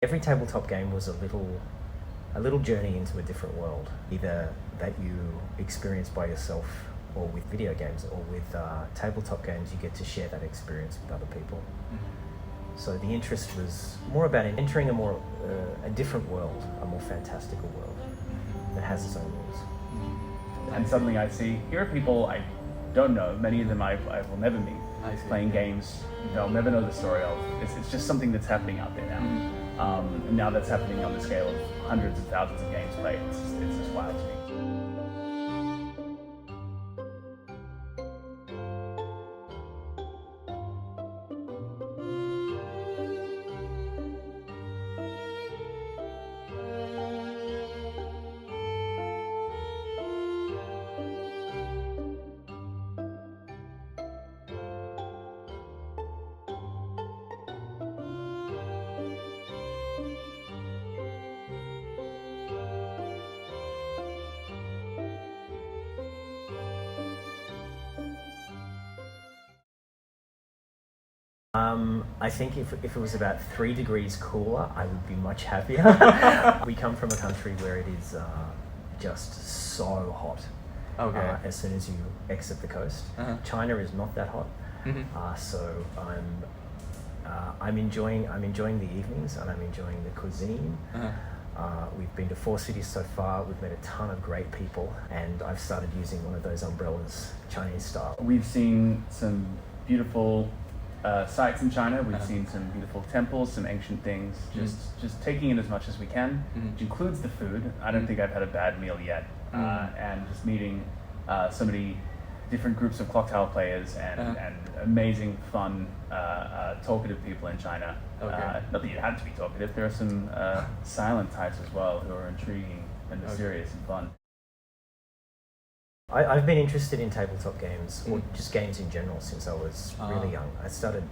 Every tabletop game was a little journey into a different world, either that you experience by yourself or with video games, or with tabletop games you get to share that experience with other people. So the interest was more about entering a different world, a more fantastical world that has its own rules. And suddenly I see, here are people I don't know, many of them I will never meet, playing games they'll never know the story of. It's just something that's happening out there now. And now that's happening on the scale of hundreds of thousands of games played. It's just wild to me. I think if it was about 3 degrees cooler, I would be much happier. We come from a country where it is just so hot. As soon as you exit the coast. China is not that hot. So I'm enjoying the evenings, and I'm enjoying the cuisine. We've been to 4 cities so far. We've met a ton of great people, and I've started using one of those umbrellas, Chinese style. We've seen some beautiful sites in China. We've seen some beautiful temples, some ancient things. Just taking in as much as we can, which includes the food. I don't think I've had a bad meal yet. And just meeting so many different groups of Clocktower players and amazing, fun, talkative people in China. Not that you had to be talkative. There are some silent types as well who are intriguing and mysterious and fun. I've been interested in tabletop games, or just games in general, since I was really young. I started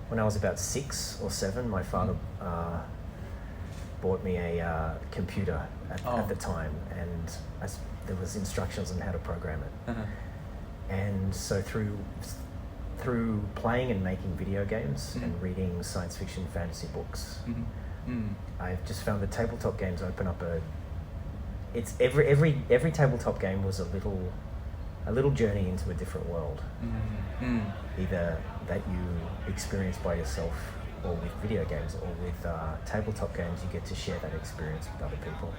when I was about 6 or 7. My father bought me a computer at the time, and there was instructions on how to program it. And so through playing and making video games and reading science fiction, fantasy books, I've just found that tabletop games open up it's every tabletop game was a little journey into a different world, either that you experience by yourself or with video games, or with tabletop games you get to share that experience with other people.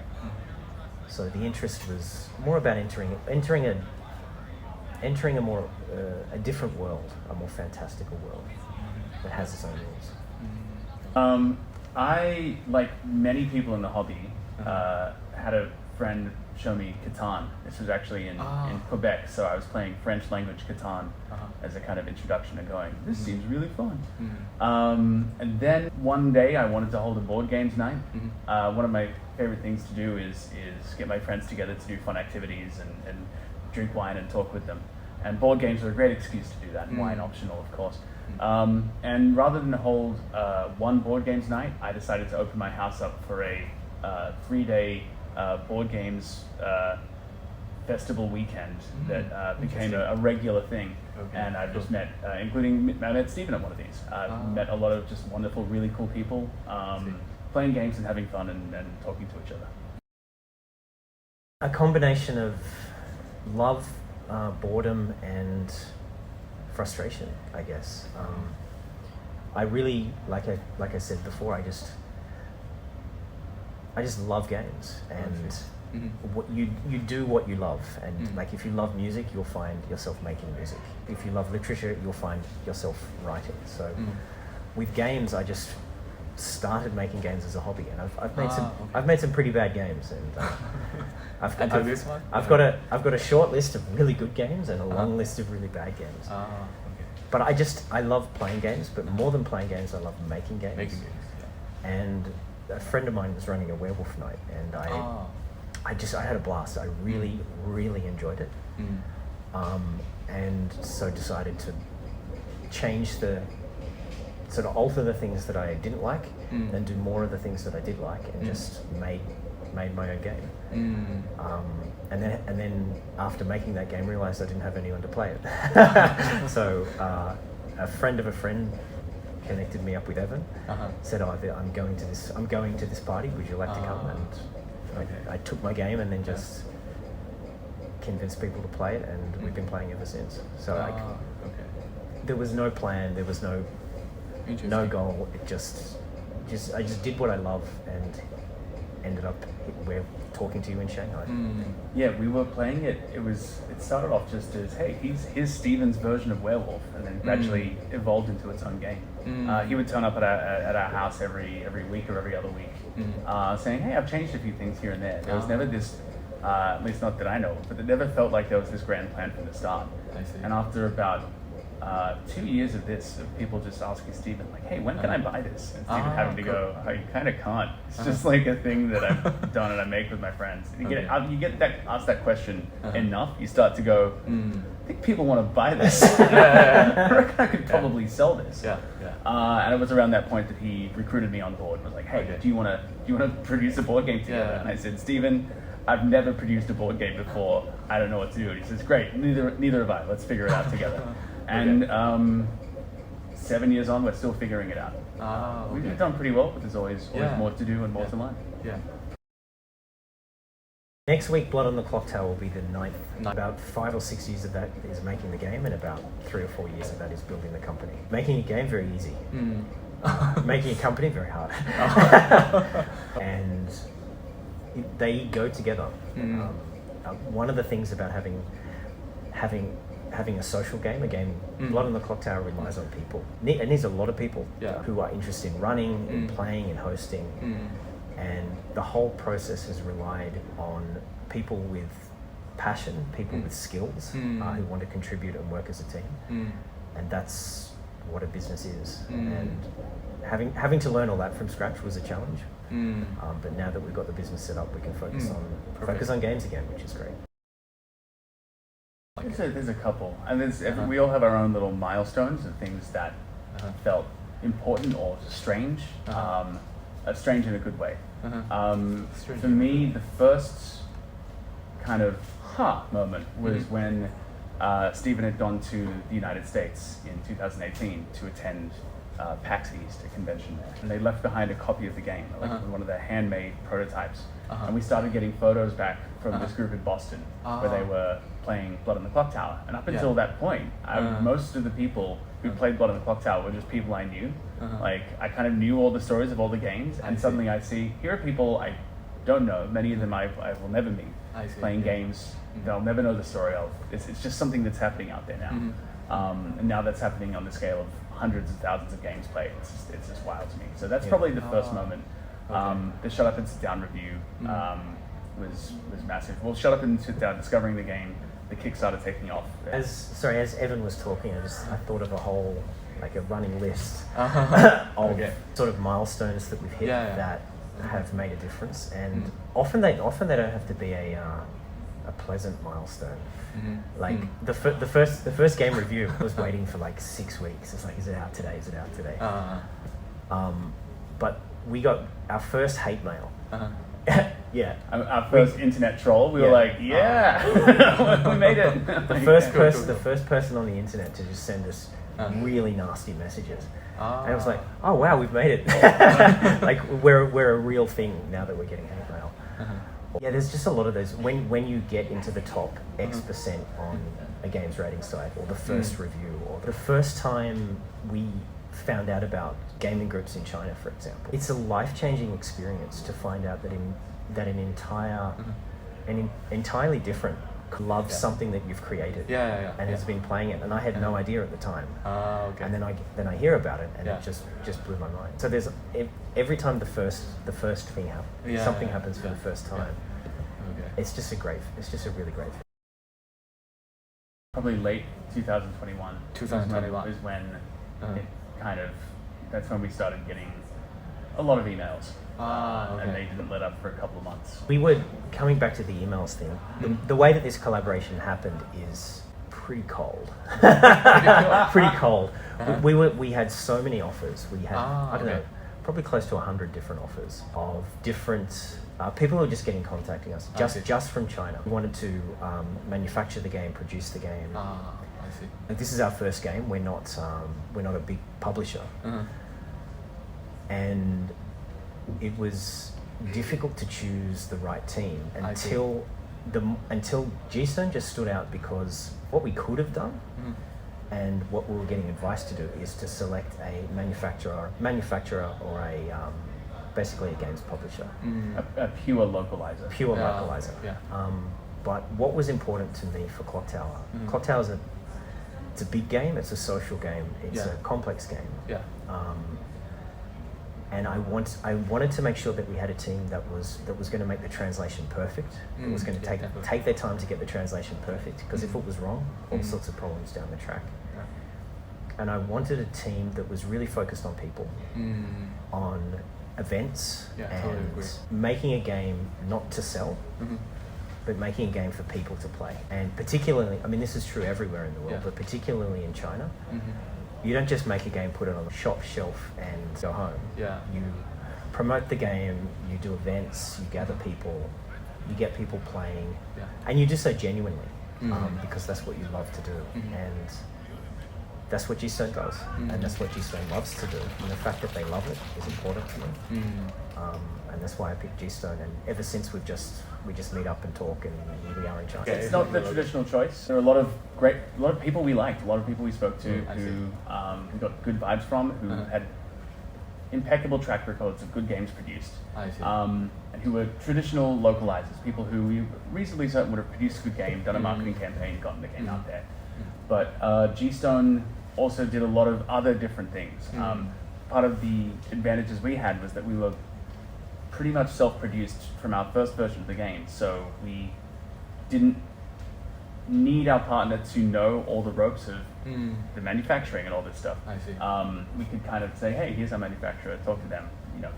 So the interest was more about entering a different world, a more fantastical world that has its own rules. I, like many people in the hobby, had a friend show me Catan. This was actually in Quebec, so I was playing French language Catan as a kind of introduction to going, this seems really fun. And then one day I wanted to hold a board games night. One of my favorite things to do is get my friends together to do fun activities and drink wine and talk with them. And board games are a great excuse to do that, and wine optional, of course. And rather than hold one board games night, I decided to open my house up for a 3-day board games festival weekend that became a regular thing. And I've just met, I met Steven at one of these. Met a lot of just wonderful, really cool people playing games and having fun and talking to each other. A combination of love, boredom, and frustration, I guess. I really, like I said before, I just love games, and what you do what you love, and like if you love music, you'll find yourself making music. If you love literature, you'll find yourself writing. So with games, I just started making games as a hobby, and I've made some pretty bad games, and I've got a short list of really good games and a long list of really bad games. But I love playing games, but more than playing games, I love making games. And a friend of mine was running a werewolf night, and I had a blast. I really, really enjoyed it. And so decided to sort of alter the things that I didn't like and do more of the things that I did like, and just made my own game. And then after making that game, realized I didn't have anyone to play it. So a friend of a friend connected me up with Evin. Said, I'm going to this party. Would you like to come? And I took my game and then just convinced people to play it, and we've been playing ever since. So there was no plan. There was no goal. It I just did what I love and ended up we're talking to you in Shanghai. Yeah, we were playing it. It started off just as, hey, here's Steven's version of Werewolf, and then gradually evolved into its own game. He would turn up at our house every week or every other week, saying, hey, I've changed a few things here and there. There was never this, at least not that I know, but it never felt like there was this grand plan from the start. I see. And after about 2 years of this, of people just asking Steven, like, hey, when can I buy this? And Steven having to go, oh, you kind of can't. It's just like a thing that I've done and I make with my friends. You get asked that question enough, you start to go, I think people want to buy this. I reckon I could probably sell this. And it was around that point that he recruited me on board and was like, hey, do you want to produce a board game together? And I said, Steven, I've never produced a board game before. I don't know what to do. And he says, great, neither have I. Let's figure it out together. And 7 years on, we're still figuring it out. We've done pretty well, but there's always more to do and more to learn. Next week, BloodOnTheClocktower will be the ninth. About 5 or 6 years of that is making the game, and about 3 or 4 years of that is building the company. Making a game, very easy. Making a company, very hard. And they go together. One of the things about having a social game, BloodOnTheClocktower relies on people. It needs a lot of people who are interested in running, in playing, in hosting. And the whole process has relied on people with passion, people with skills, who want to contribute and work as a team. And that's what a business is. And having to learn all that from scratch was a challenge. But now that we've got the business set up, we can focus on games again, which is great. There's a couple, and we all have our own little milestones and things that felt important or strange, strange in a good way. For me, the first kind of moment was when Steven had gone to the United States in 2018 to attend PAX East, a convention there, and they left behind a copy of the game, like one of the handmade prototypes. And we started getting photos back from this group in Boston where they were playing BloodOnTheClocktower. And up until that point, most of the people who played BloodOnTheClocktower were just people I knew. Like, I kind of knew all the stories of all the games, and suddenly I see, here are people I don't know, many of them I will never meet, playing games they'll never know the story of. It's just something that's happening out there now. And now that's happening on the scale of hundreds of thousands of games played. It's just wild to me. So that's probably the first moment. The Shut Up and Sit Down review was massive. Well, Shut Up and Sit Down, discovering the game, the Kickstarter taking off. As Evan was talking, I thought of a running list of sort of milestones that we've hit that have made a difference, and often they don't have to be a pleasant milestone. The first game review was waiting for like 6 weeks. It's like, is it out today? Is it out today? But we got our first hate mail. Our first internet troll. We were like, we made it. The first person on the internet to just send us really nasty messages. And it was like, oh wow, we've made it. Like we're a real thing now that we're getting hate mail. Yeah, there's just a lot of those. When you get into the top X% on a games rating site, or the first review, or the first time we found out about gaming groups in China, for example, it's a life-changing experience to find out that an entirely different loves something that you've created and has been playing it, and I had no idea at the time. And then I hear about it, and it just blew my mind. So there's every time the first thing happens, something happens for the first time. It's just a really great thing. Probably late 2021. 2021 is when it that's when we started getting a lot of emails. And they didn't let up for a couple of months. We were coming back to the emails thing. The way that this collaboration happened is pretty cold. Pretty cold. We had so many offers. We had I don't know, probably close to 100 different offers of different people who were just contacting us just from China. We wanted to manufacture the game, produce the game. I see. And this is our first game. We're not a big publisher. and it was difficult to choose the right team until G-Stone just stood out, because what we could have done and what we were getting advice to do is to select a manufacturer or basically a games publisher. A pure localizer. Pure localizer. Yeah. But what was important to me for Clocktower, Clocktower's it's a big game, it's a social game, it's a complex game. Yeah. And I wanted to make sure that we had a team that was going to make the translation perfect. It was going to take their time to get the translation perfect, because if it was wrong, all sorts of problems down the track. Yeah. And I wanted a team that was really focused on people, on events, and totally making a game not to sell, but making a game for people to play. And particularly, I mean, this is true everywhere in the world, but particularly in China. You don't just make a game, put it on the shop shelf and go home. Yeah. You promote the game, you do events, you gather people, you get people playing, and you do so genuinely, because that's what you love to do. And that's what G-Stone does, and that's what G-Stone loves to do. And the fact that they love it is important to me. And that's why I picked G-Stone, and ever since we just meet up and talk, and here we are in China. It's not the traditional choice. There are a lot of people we liked, a lot of people we spoke to who got good vibes from, who had impeccable track records of good games produced, and who were traditional localizers, people who we reasonably certain would have produced a good game, done a marketing campaign, gotten the game out there. But G-Stone also did a lot of other different things. Part of the advantages we had was that we were pretty much self-produced from our first version of the game, so we didn't need our partner to know all the ropes of the manufacturing and all this stuff. We could kind of say, hey, here's our manufacturer, talk to them, you know.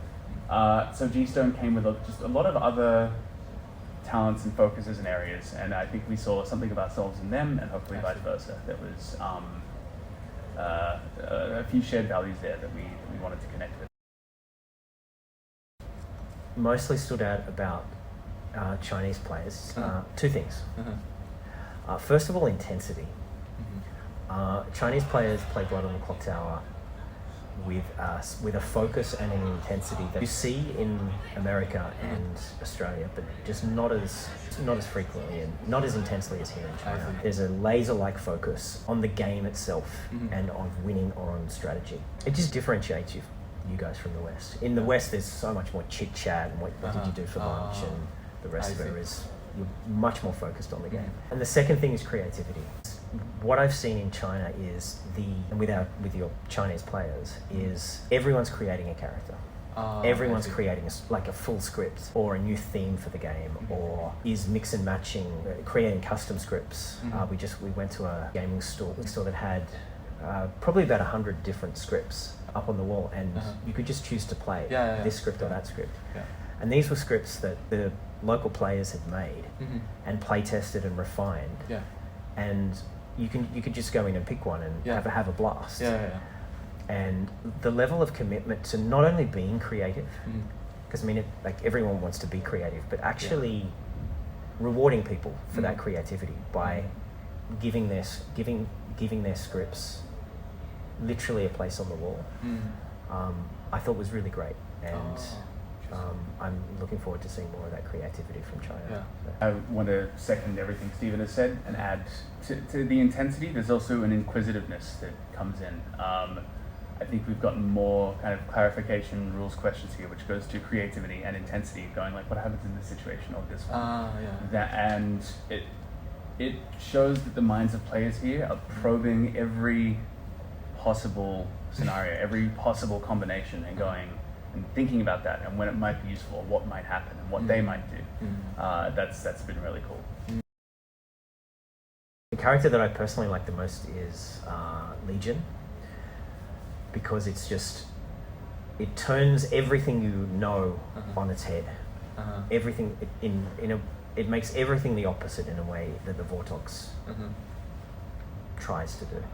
So G-Stone came with just a lot of other talents and focuses and areas, and I think we saw something of ourselves in them, and hopefully vice versa. There was a few shared values there that we wanted to connect with. Mostly stood out about Chinese players, two things. First of all, intensity. Chinese players play Blood on the Clocktower with a focus and an intensity that you see in America and Australia, but just not as frequently and not as intensely as here in China. There's a laser-like focus on the game itself and on winning or on strategy. It just differentiates you guys from the West. In the West, there's so much more chit-chat and what did you do for lunch, and the rest of it is you're much more focused on the game. And the second thing is creativity. What I've seen in China is with your Chinese players is everyone's creating a character. Everyone's creating a full script or a new theme for the game, or is mix and matching, creating custom scripts. We went to a gaming store that had probably about 100 different scripts up on the wall, and you could just choose to play this script or that script. And these were scripts that the local players had made and play tested and refined. And you could just go in and pick one and have a blast. And the level of commitment to not only being creative, because I mean, everyone wants to be creative, but actually rewarding people for that creativity by giving their scripts literally a place on the wall, I thought was really great, and I'm looking forward to seeing more of that creativity from China. I want to second everything Steven has said and add to the intensity. There's also an inquisitiveness that comes in. I think we've gotten more kind of clarification, rules questions here, which goes to creativity and intensity, going like, what happens in this situation or this one? And it shows that the minds of players here are probing every possible scenario, every possible combination, and going and thinking about that and when it might be useful, what might happen, and what they might do. That's been really cool. The character that I personally like the most is Legion, because it turns everything you know on its head. Everything it makes everything the opposite in a way that the Vortox tries to do.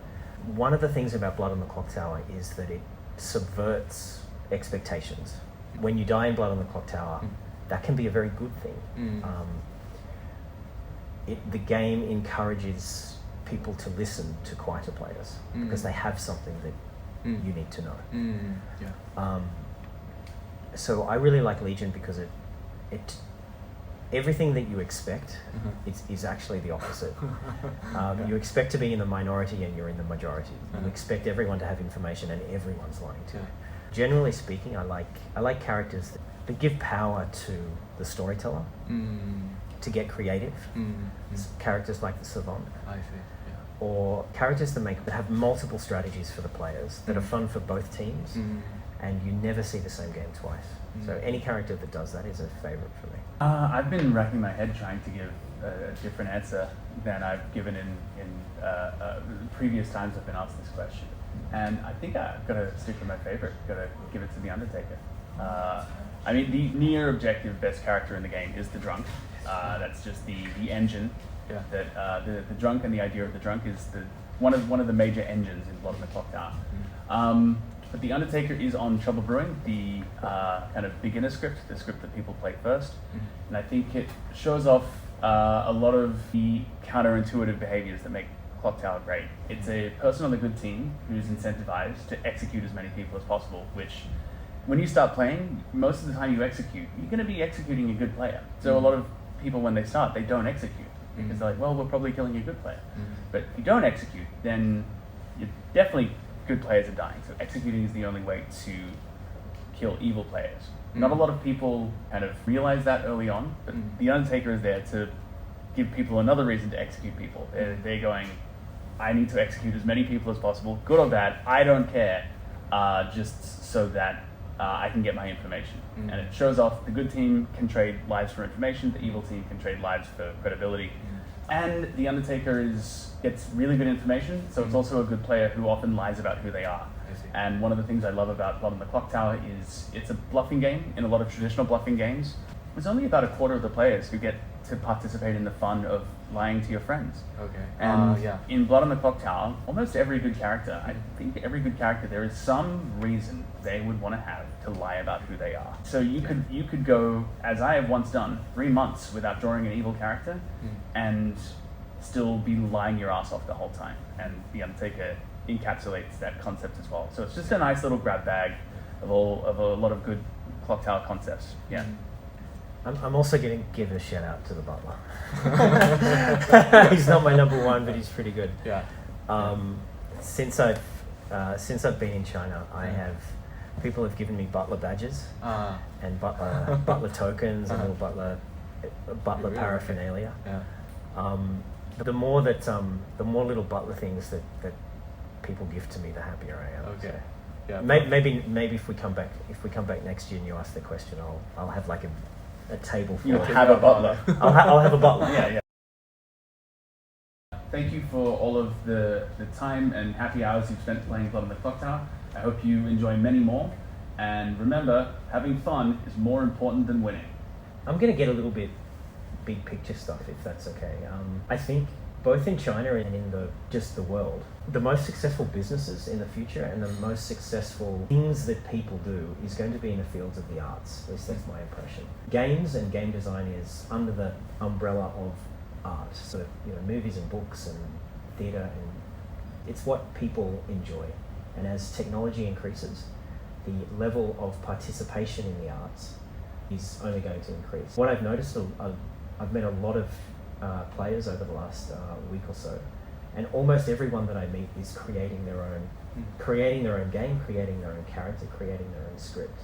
One of the things about Blood on the Clocktower is that it subverts expectations. When you die in Blood on the Clocktower, that can be a very good thing. The game encourages people to listen to quieter players because they have something that you need to know. So I really like Legion because it everything that you expect is actually the opposite. You expect to be in the minority and you're in the majority. You expect everyone to have information and everyone's lying to you. Generally speaking, I like characters that give power to the storyteller to get creative. Characters like the Savant. I see. Or characters that have multiple strategies for the players that are fun for both teams, and you never see the same game twice. So any character that does that is a favourite for me. I've been racking my head trying to give a different answer than I've given in previous times I've been asked this question. And I think I've got to stick with my favourite, got to give it to The Undertaker. I mean, the near objective best character in the game is the Drunk. That's just the engine. That the Drunk, and the idea of the Drunk is one of the major engines in BloodOnTheClocktower. But the Undertaker is on Trouble Brewing, the kind of beginner script, the script that people play first, and I think it shows off a lot of the counterintuitive behaviors that make Clocktower great. It's a person on the good team who's incentivized to execute as many people as possible, which when you start playing, most of the time you execute, you're going to be executing a good player. So a lot of people, when they start, they don't execute. Because they're like, well, we're probably killing a good player. But if you don't execute, then you're definitely good players are dying. So executing is the only way to kill evil players. Not a lot of people kind of realize that early on, but the Undertaker is there to give people another reason to execute people. They're going, I need to execute as many people as possible, good or bad, I don't care, just so that I can get my information. And it shows off the good team can trade lives for information, the evil team can trade lives for credibility. And the Undertaker gets really good information, so it's also a good player who often lies about who they are. And one of the things I love about BloodOnTheClocktower is it's a bluffing game. In a lot of traditional bluffing games, there's only about a quarter of the players who get to participate in the fun of lying to your friends. Okay. And in BloodOnTheClocktower, almost every good character, I think every good character, there is some reason they would want to have to lie about who they are. So you could go, as I have once done, 3 months without drawing an evil character and still be lying your ass off the whole time. And the Undertaker encapsulates that concept as well. So it's just a nice little grab bag of a lot of good Clocktower concepts. Yeah. I'm also going to give a shout out to the butler. He's not my number one, but he's pretty good. Since I've been in China, people have given me butler badges and butler tokens and little butler paraphernalia. But the more little butler things that people give to me, the happier I am. Okay. So Yeah. Maybe if we come back next year and you ask the question, I'll have like a table for You'll have a butler. I'll have a butler. Yeah. Thank you for all of the time and happy hours you've spent playing BloodOnTheClocktower. I hope you enjoy many more. And remember, having fun is more important than winning. I'm going to get a little bit big picture stuff, if that's okay. I think both in China and in the world, the most successful businesses in the future and the most successful things that people do is going to be in the fields of the arts. At least that's my impression. Games and game design is under the umbrella of art. So, movies and books and theatre, and it's what people enjoy. And as technology increases, the level of participation in the arts is only going to increase. What I've noticed, I've met a lot of players over the last week or so, and almost everyone that I meet is creating their own game, creating their own character, creating their own script.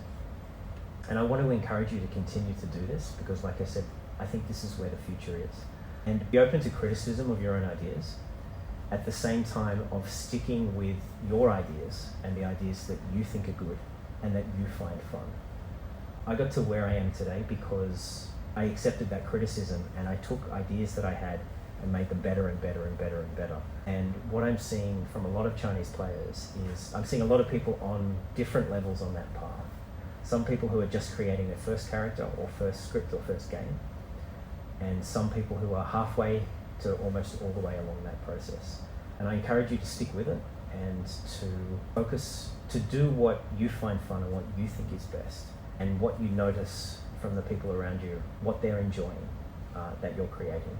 And I want to encourage you to continue to do this because, like I said, I think this is where the future is. And be open to criticism of your own ideas, at the same time of sticking with your ideas and the ideas that you think are good and that you find fun. I got to where I am today because I accepted that criticism and I took ideas that I had and made them better and better and better and better. And what I'm seeing from a lot of Chinese players is I'm seeing a lot of people on different levels on that path. Some people who are just creating their first character or first script or first game, and some people who are halfway to almost all the way along that process. And I encourage you to stick with it and to focus, to do what you find fun and what you think is best, and what you notice from the people around you, what they're enjoying that you're creating.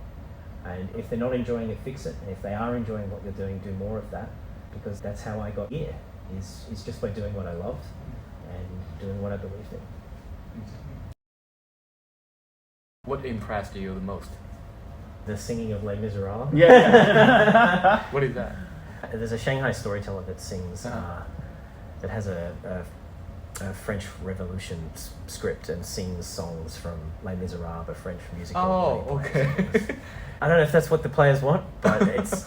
And if they're not enjoying it, fix it. And if they are enjoying what you're doing, do more of that, because that's how I got here, is just by doing what I loved and doing what I believed in. What impressed you the most? The singing of Les Miserables. Yeah. What is that? There's a Shanghai storyteller that sings, that has a French Revolution script and sings songs from Les Miserables, a French musical. Oh, okay. I don't know if that's what the players want, but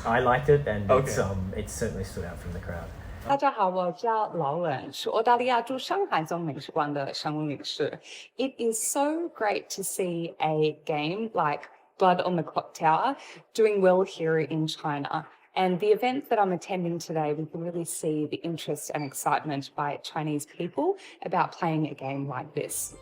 I liked it, and Okay. it certainly stood out from the crowd. 大家好，我叫劳伦，是澳大利亚驻上海总领事馆的商务领事。It is so great to see a game like BloodOnTheClocktower doing well here in China. And the event that I'm attending today, we can really see the interest and excitement by Chinese people about playing a game like this.